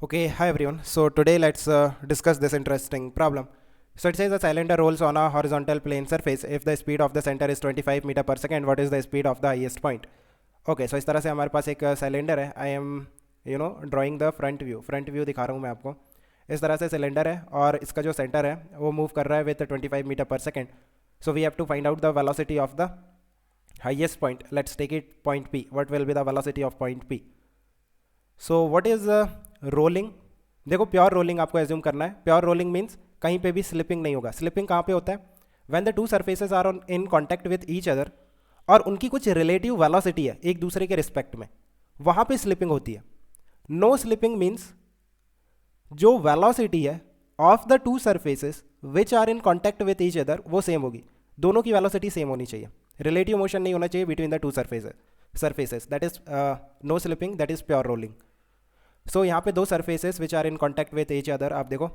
Okay, hi everyone. So today let's discuss this interesting problem. So it says a cylinder rolls on a horizontal plane surface. If the speed of the center is 25 meter per second, what is the speed of the highest point? Okay, so इस तरह से हमारे पास एक cylinder है. I am drawing the front view. Front view दिखा रहा हूँ मैं आपको. इस तरह से सिलेंडर है और इसका जो सेंटर है वो मूव कर रहा है विथ 25 मीटर पर second. So we have to find out the velocity of the highest point. Let's take it point P. What will be the velocity of point P? So what is rolling. देखो pure rolling आपको assume करना है. Pure rolling means कहीं पे भी slipping नहीं होगा. Slipping कहाँ पे होता है? When the two surfaces are in contact with each other और उनकी कुछ रिलेटिव वेलोसिटी है एक दूसरे के रिस्पेक्ट में, वहाँ पे स्लिपिंग होती है. नो स्लिपिंग मीन्स जो वेलोसिटी है of the two surfaces which are in contact with each other वो सेम होगी. दोनों की वेलोसिटी सेम होनी चाहिए. रिलेटिव मोशन नहीं होना चाहिए between the two surfaces. That is no slipping, that is pure rolling. So यहाँ पे दो surfaces which are in contact with each other. आप देखो,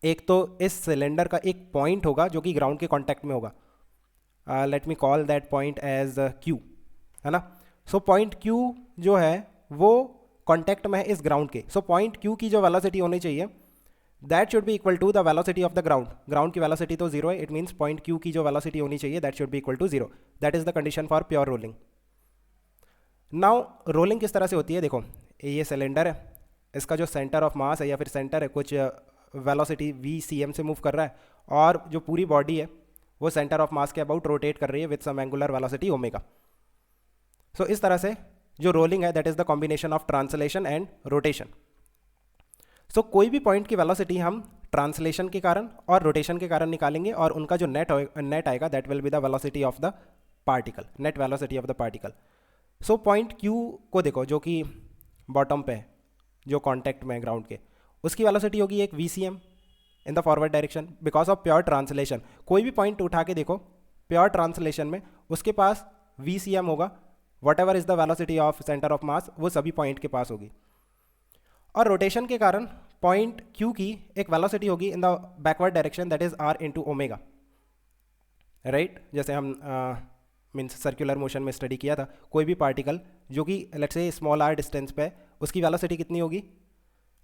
एक तो इस सिलेंडर का एक पॉइंट होगा जो कि ग्राउंड के कॉन्टैक्ट में होगा. Let me call that point as Q, है ना. सो पॉइंट Q जो है वो कॉन्टैक्ट में है इस ग्राउंड के. सो पॉइंट Q की जो वेलोसिटी होनी चाहिए that should be equal to the velocity of the ground. Ground की वेलोसिटी तो जीरो है. इट मीन्स पॉइंट Q की जो वेलोसिटी होनी चाहिए that should be equal to zero. That is the condition for pure rolling. Now rolling किस तरह से होती है? देखो, ये सिलेंडर है, इसका जो सेंटर ऑफ मास है या फिर सेंटर है कुछ वेलोसिटी VCM से मूव कर रहा है और जो पूरी बॉडी है वो सेंटर ऑफ मास के अबाउट रोटेट कर रही है with some angular velocity omega. So इस तरह से जो रोलिंग है that is the combination of translation and rotation. So कोई भी पॉइंट की वेलोसिटी हम ट्रांसलेशन के कारण और रोटेशन के कारण निकालेंगे और उनका जो नेट आएगा that will be the velocity of the particle, net velocity of the particle. So point Q को देखो जो कि बॉटम पे है, जो कॉन्टैक्ट में है ग्राउंड के, उसकी वेलोसिटी होगी एक VCM in the forward direction because of pure translation. कोई भी पॉइंट उठा के देखो प्योर ट्रांसलेशन में उसके पास VCM होगा. What ever is the velocity of centre of मास वो सभी पॉइंट के पास होगी. और रोटेशन के कारण पॉइंट Q की एक वेलोसिटी होगी in the backward direction that is R into omega. Right, जैसे हम मीन्स सर्कुलर मोशन में स्टडी किया था. कोई भी पार्टिकल जो कि let's say small r distance पे है उसकी वेलोसिटी कितनी होगी?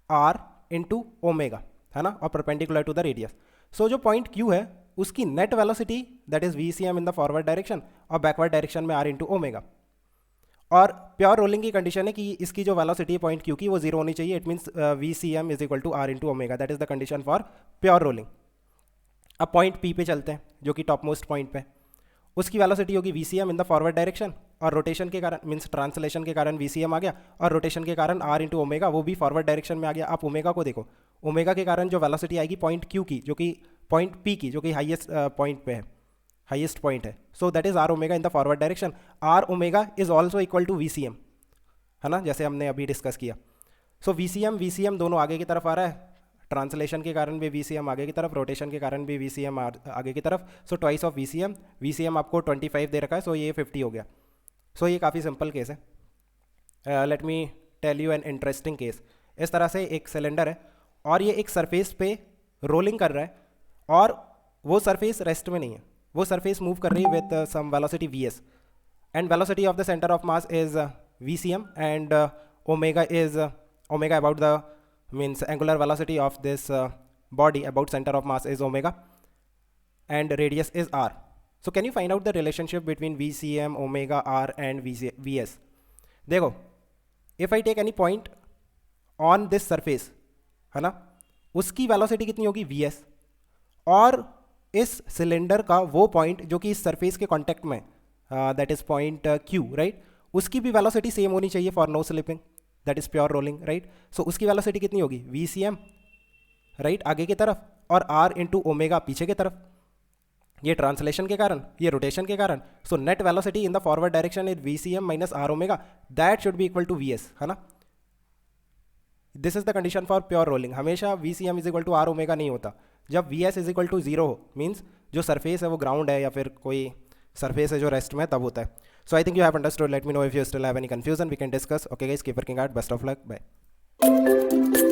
R इंटू ओमेगा, है ना, और परपेंडिकुलर टू द रेडियस. सो जो पॉइंट Q है उसकी net velocity that is VCM in the forward direction और बैकवर्ड डायरेक्शन में R इंटू ओमेगा. और प्योर रोलिंग की कंडीशन है कि इसकी जो वेलोसिटी है पॉइंट Q की वो जीरो होनी चाहिए. It means VCM is equal to R into omega. That is the condition for pure rolling. अब पॉइंट P पे चलते हैं जो कि टॉप मोस्ट पॉइंट पे. उसकी वेलोसिटी होगी VCM in the forward direction और रोटेशन के कारण मीन्स ट्रांसलेशन के कारण VCM आ गया और रोटेशन के कारण R इंटू ओमेगा वो भी फॉरवर्ड डायरेक्शन में आ गया. आप ओमेगा को देखो, ओमेगा के कारण जो वेलोसिटी आएगी पॉइंट Q की जो कि पॉइंट P की जो कि हाईएस्ट पॉइंट पे है, हाईएस्ट पॉइंट है. So that is R omega in the forward direction. R omega is also equal to VCM, है ना, जैसे हमने अभी डिस्कस किया. सो VCM दोनों आगे की तरफ आ रहा है. ट्रांसलेशन के कारण भी VCM आगे की तरफ, रोटेशन के कारण भी VCM आगे की तरफ. सो ट्वाइस ऑफ VCM आपको 25 दे रखा है. सो ये 50 हो गया. सो ये काफ़ी सिंपल केस है. Let me tell you an interesting case. इस तरह से एक सिलेंडर है और ये एक सरफेस पे रोलिंग कर रहा है और वो सरफेस रेस्ट में नहीं है. वो सरफेस मूव कर रही है with some velocity VS and velocity of the centre of mass is VCM and omega about the means angular velocity of this body about center of mass is omega and radius is R. So can you find out the relationship between VCM, omega, R and VS? देखो, if I take any point on this surface, है ना, उसकी velocity कितनी होगी VS और इस cylinder का वो पॉइंट जो कि इस सरफेस के कॉन्टैक्ट में that is point Q, right, उसकी भी वेलोसिटी सेम होनी चाहिए for no slipping. That is pure rolling, right. So उसकी वेलोसिटी कितनी होगी? VCM, राइट, आगे की तरफ और R इंटू ओमेगा पीछे की तरफ. ये ट्रांसलेशन के कारण, ये रोटेशन के कारण. So net velocity in the forward direction is VCM minus R omega. That should be equal to VS, है ना. This is the condition for pure rolling. हमेशा VCM is equal to R omega नहीं होता. जब VS is equal to zero हो means जो surface है वो ग्राउंड है या फिर कोई सरफेस है जो रेस्ट में, तब होता है. So I think you have understood. Let me know if you still have any confusion. We can discuss. Okay guys, keep working hard. Best of luck. Bye.